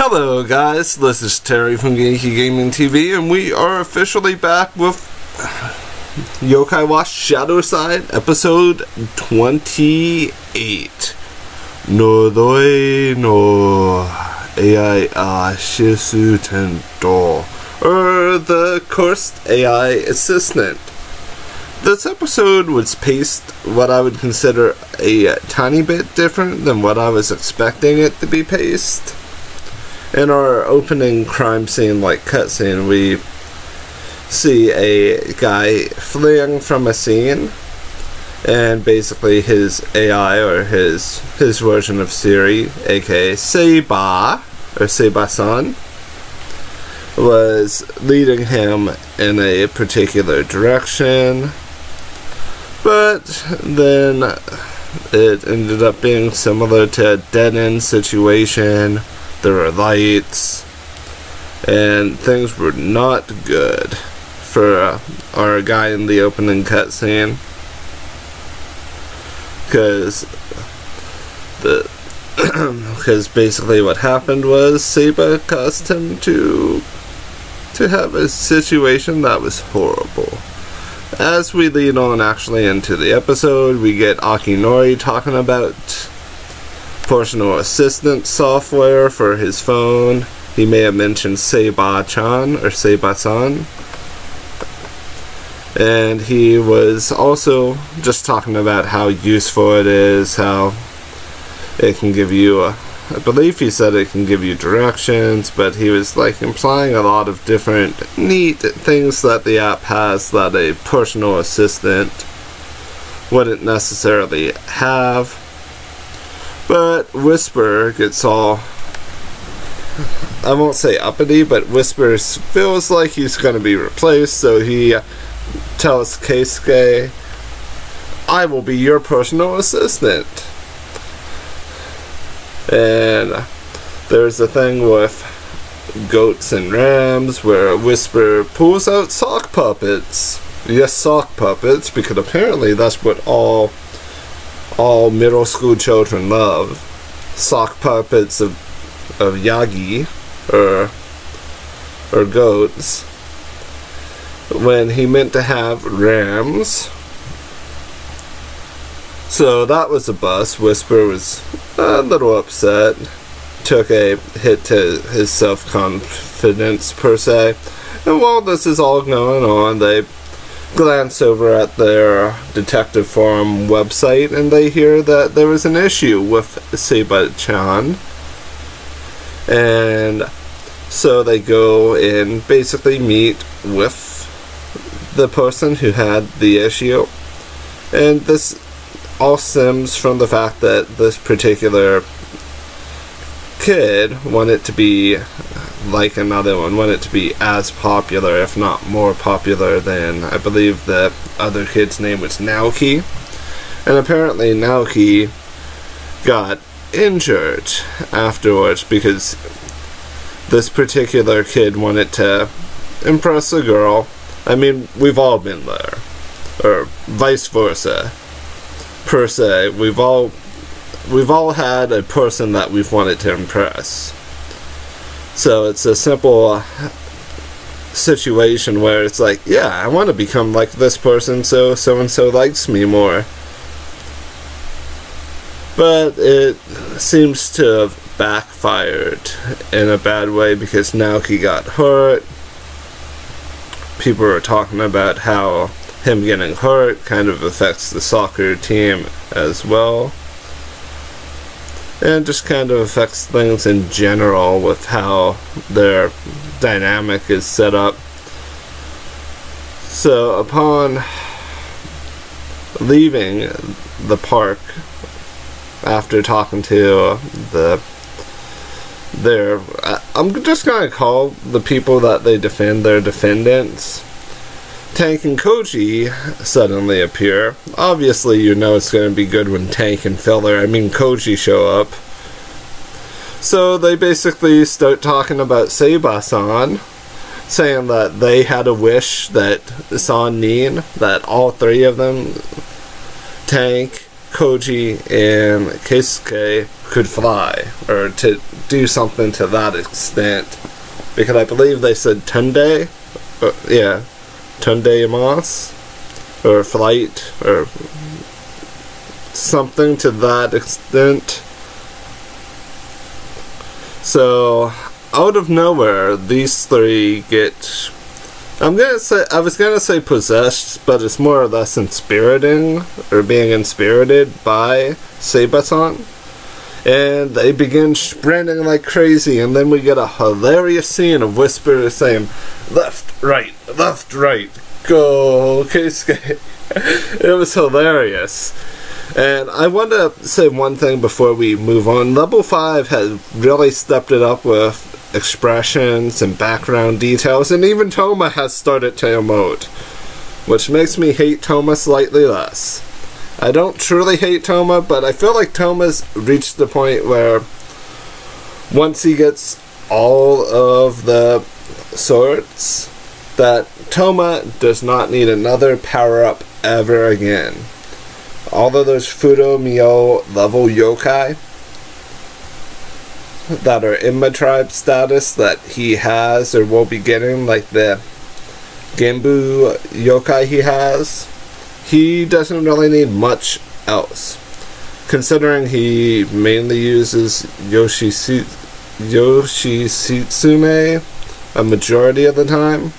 Hello guys, this is Terry from Genkigamingtv, and we are officially back with Yokai Watch ShadowSide episode 28. Noroi no AI Shisu Tento, or the Cursed AI Assistant. This episode was paced what I would consider a tiny bit different than what I was expecting it to be paced. In our opening crime scene like cutscene, we see a guy fleeing from a scene, and basically his AI, or his version of Siri, aka Sabae, or Sebas-chan, was leading him in a particular direction, but then it ended up being similar to a dead-end situation. There were lights, and things were not good for our guy in the opening cutscene, because basically what happened was Sabae caused him to have a situation that was horrible. As we lead on actually into the episode, we get Akinori talking about personal assistant software for his phone. He may have mentioned Sabae-Chan or Sabae-San, and he was also just talking about how useful it is, how it can give you I believe he said it can give you directions, but he was like implying a lot of different neat things that the app has that a personal assistant wouldn't necessarily have. But Whisper gets all, I won't say uppity, but Whisper feels like he's going to be replaced, so he tells Keisuke, "I will be your personal assistant." And there's a thing with goats and rams where Whisper pulls out sock puppets. Yes, sock puppets, because apparently that's what all middle school children love. Sock puppets of Yagi, or goats, when he meant to have rams. So that was a bust. Whisper was a little upset. Took a hit to his self-confidence, per se. And while this is all going on, they glance over at their detective forum website, and they hear that there was an issue with Sabae-Chan. And so they go and basically meet with the person who had the issue. And this all stems from the fact that this particular kid wanted to be like another one, wanted to be as popular, if not more popular than, I believe the other kid's name was Naoki. And apparently Naoki got injured afterwards because this particular kid wanted to impress a girl. I mean, we've all been there, or vice versa, per se. We've all had a person that we've wanted to impress. So it's a simple situation where it's like, yeah, I want to become like this person, so so-and-so likes me more. But it seems to have backfired in a bad way, because Naoki got hurt. People are talking about how him getting hurt kind of affects the soccer team as well. And just kind of affects things in general with how their dynamic is set up. So upon leaving the park, after talking to I'm just gonna call the people that they defend their defendants, Tank and Koji suddenly appear. Obviously, you know it's going to be good when Tank and Koji show up. So they basically start talking about Sebas-san, saying that they had a wish that San Nin, that all three of them, Tank, Koji and Keisuke could fly, or to do something to that extent, because I believe they said Tende, yeah, Tende Mas, or flight, or something to that extent. So out of nowhere, these three get, I was gonna say possessed, but it's more or less inspiriting, or being inspirited by Sebas-chan. And they begin sprinting like crazy, and then we get a hilarious scene of Whisper saying, left, right, go, Keisuke. It was hilarious. And I want to say one thing before we move on. Level 5 has really stepped it up with expressions and background details, and even Toma has started to emote, which makes me hate Toma slightly less. I don't truly hate Toma, but I feel like Toma's reached the point where once he gets all of the swords, that Toma does not need another power-up ever again. All of those Fudo Mio level yokai that are in my tribe status that he has or will be getting, like the Genbu yokai he doesn't really need much else, considering he mainly uses Yoshitsune a majority of the time.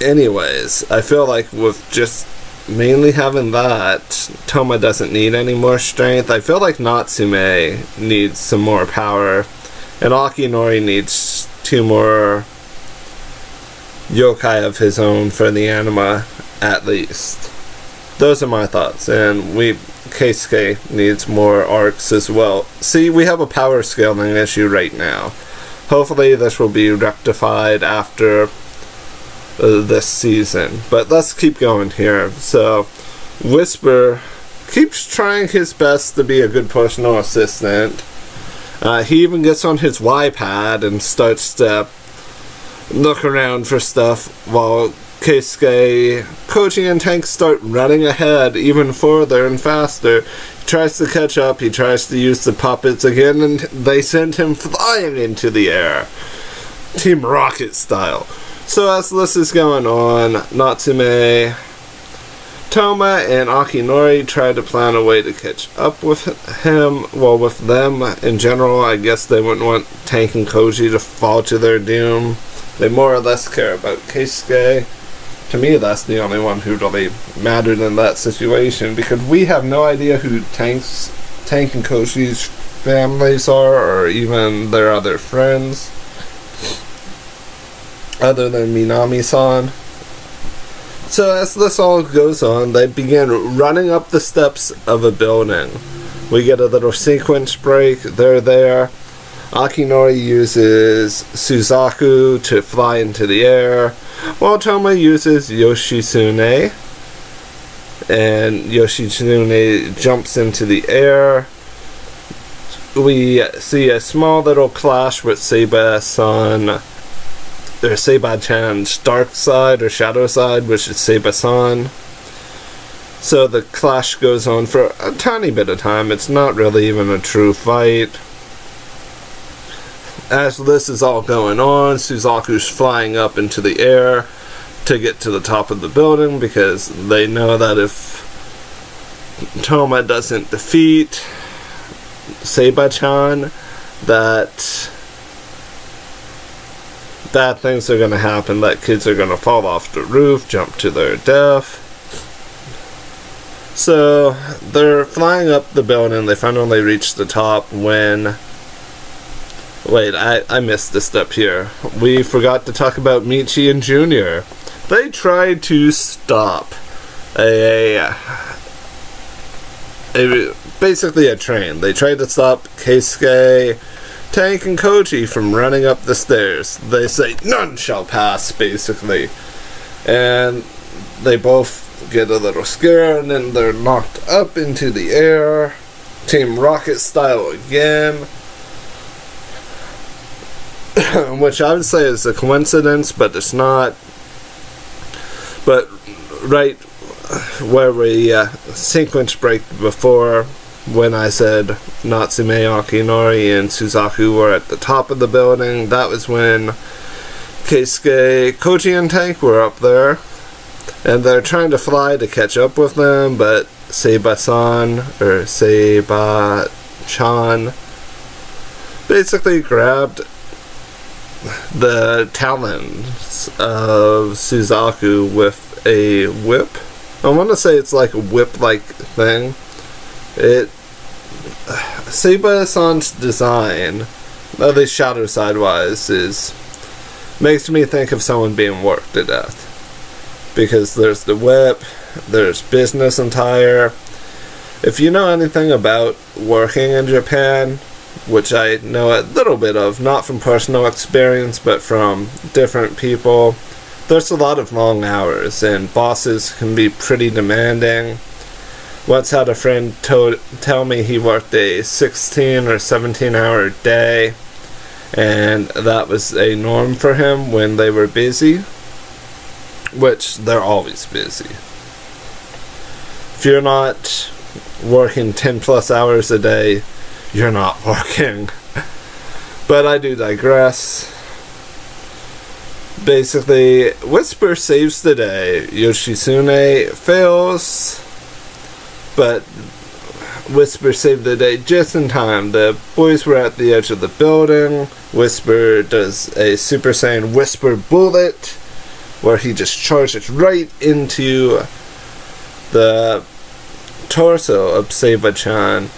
Anyways, I feel like with just mainly having that, Toma doesn't need any more strength. I feel like Natsume needs some more power, and Akinori needs 2 more yokai of his own for the anima, at least. Those are my thoughts, and Keisuke needs more arcs as well. See, we have a power scaling issue right now. Hopefully this will be rectified after this season, but let's keep going here. So Whisper keeps trying his best to be a good personal assistant. He even gets on his Y-pad and starts to look around for stuff, while Keisuke, Koji, and Tank start running ahead even further and faster. He tries to catch up, he tries to use the puppets again, and they send him flying into the air, Team Rocket style. So as this is going on, Natsume, Toma, and Akinori try to plan a way to catch up with him. Well, with them in general. I guess they wouldn't want Tank and Koji to fall to their doom. They more or less care about Keisuke. To me, that's the only one who really mattered in that situation, because we have no idea who Tank and Koji's families are, or even their other friends, other than Minami-san. So as this all goes on, they begin running up the steps of a building. We get a little sequence break. They're there. Akinori uses Suzaku to fly into the air, while Toma uses Yoshitsune, and Yoshitsune jumps into the air. We see a small little clash with Sabae-San, or Sabae-Chan's dark side or shadow side, which is Sebas-chan. So the clash goes on for a tiny bit of time. It's not really even a true fight. As this is all going on, Suzaku's flying up into the air to get to the top of the building, because they know that if Toma doesn't defeat Sabae-Chan, that bad things are going to happen, that kids are going to fall off the roof, jump to their death. So they're flying up the building. They finally reach the top when... Wait, I missed a step here. We forgot to talk about Michi and Junior. They tried to stop basically a train. They tried to stop Keisuke, Tank, and Koji from running up the stairs. They say, none shall pass, basically. And they both get a little scared, and then they're knocked up into the air. Team Rocket style again. Which I would say is a coincidence, but it's not. But right where we sequence break before, when I said Natsume Akinori and Suzaku were at the top of the building. That was when Keisuke, Koji, and Tank were up there, and they're trying to fly to catch up with them, but Sabae-San, or Sabae-Chan, basically grabbed the talons of Suzaku with a whip. I want to say it's like a whip-like thing. Sebas-chan's design, at least ShadowSide wise, makes me think of someone being worked to death. Because there's the whip, there's business attire. If you know anything about working in Japan, which I know a little bit of, not from personal experience, but from different people, there's a lot of long hours, and bosses can be pretty demanding. Once had a friend tell me he worked a 16 or 17 hour day, and that was a norm for him when they were busy, which they're always busy. If you're not working 10 plus hours a day, you're not working. But I do digress. Basically, Whisper saves the day. Yoshitsune fails, but Whisper saved the day just in time. The boys were at the edge of the building. Whisper does a Super Saiyan Whisper bullet, where he just charges right into the torso of Sabae-Chan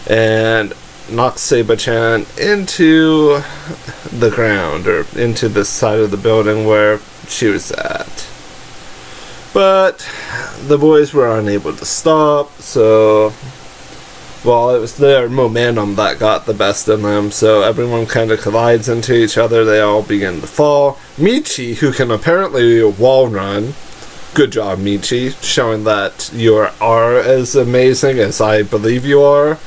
and knocks Sabae-Chan into the ground, or into the side of the building where she was at. But the boys were unable to stop, so, well, it was their momentum that got the best of them, so everyone kind of collides into each other. They all begin to fall. Michi, who can apparently wall run, good job Michi, showing that you are as amazing as I believe you are,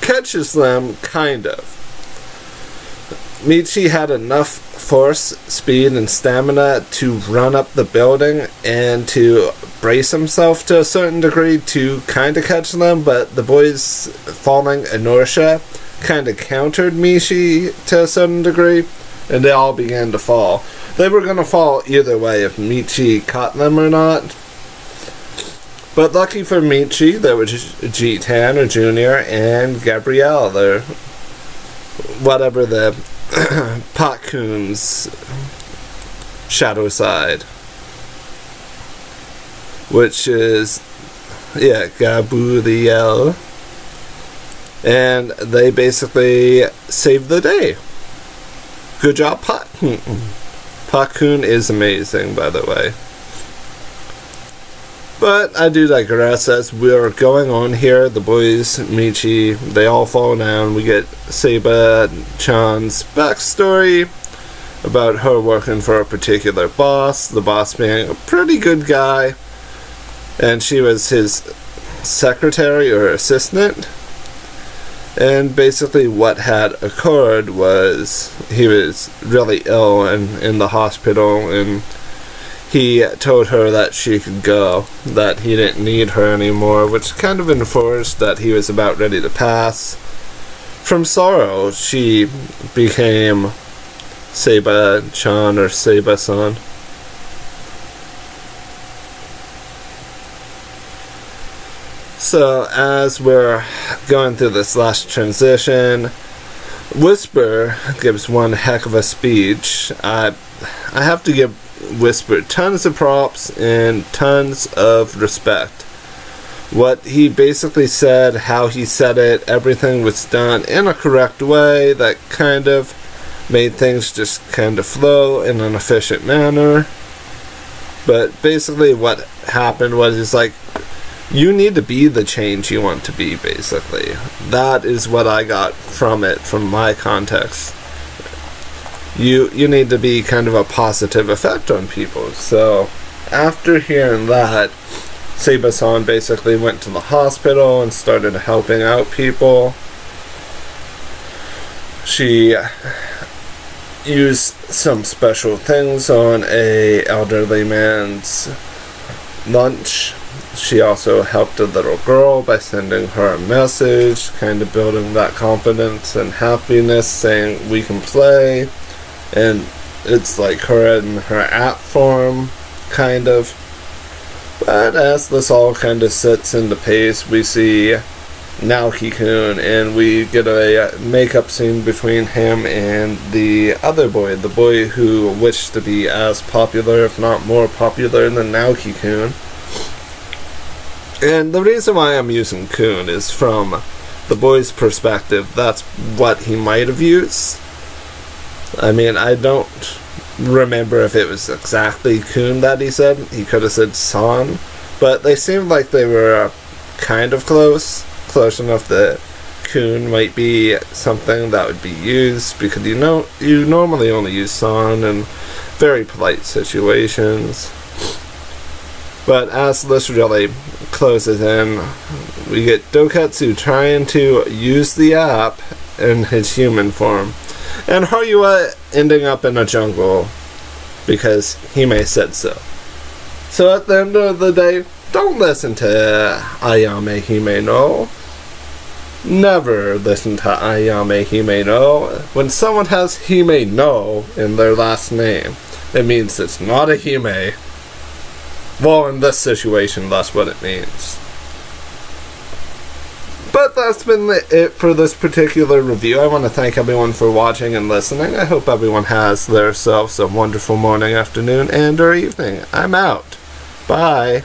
catches them, kind of. Michi had enough force, speed, and stamina to run up the building and to brace himself to a certain degree to kind of catch them, but the boys' falling inertia kind of countered Michi to a certain degree, and they all began to fall. They were going to fall either way if Michi caught them or not. But lucky for Michi, there was G-Tan or Junior and Gabrielle, or whatever the Pakkun's ShadowSide, which is, yeah, Gabrielle, and they basically saved the day. Good job, Pakkun. Pakkun is amazing, by the way. But I do digress. As we're going on here, the boys, Michi, they all fall down. We get Sabae-Chan's backstory about her working for a particular boss, the boss being a pretty good guy, and she was his secretary or assistant. And basically what had occurred was he was really ill and in the hospital, and he told her that she could go, that he didn't need her anymore, which kind of enforced that he was about ready to pass. From sorrow, she became Sabae-Chan or Sebas-san. So, as we're going through this last transition, Whisper gives one heck of a speech. I have to give Whisper tons of props and tons of respect. What he basically said, how he said it, everything was done in a correct way that kind of made things just kind of flow in an efficient manner. But basically what happened was, it's like, you need to be the change you want to be, basically. That is what I got from it, from my context. You need to be kind of a positive effect on people. So, after hearing that, Sebas-san basically went to the hospital and started helping out people. She used some special things on a elderly man's lunch she also helped a little girl by sending her a message, kind of building that confidence and happiness, saying we can play. And it's like her in her app form, kind of. But as this all kind of sits into pace, we see Naoki-kun, and we get a makeup scene between him and the other boy, the boy who wished to be as popular, if not more popular, than Naoki-kun. And the reason why I'm using kun is from the boy's perspective. That's what he might have used. I mean, I don't remember if it was exactly kun that he said. He could have said san, but they seemed like they were kind of close enough that kun might be something that would be used, because you normally only use san in very polite situations. But as this really closes in, we get Doketsu trying to use the app in his human form, and Haruya ending up in a jungle because Hime said so. So at the end of the day, don't listen to Ayame Hime no. Never listen to Ayame Hime no. When someone has Hime no in their last name, it means it's not a Hime. Well, in this situation, that's what it means. But that's been it for this particular review. I want to thank everyone for watching and listening. I hope everyone has themselves a wonderful morning, afternoon, and or evening. I'm out. Bye.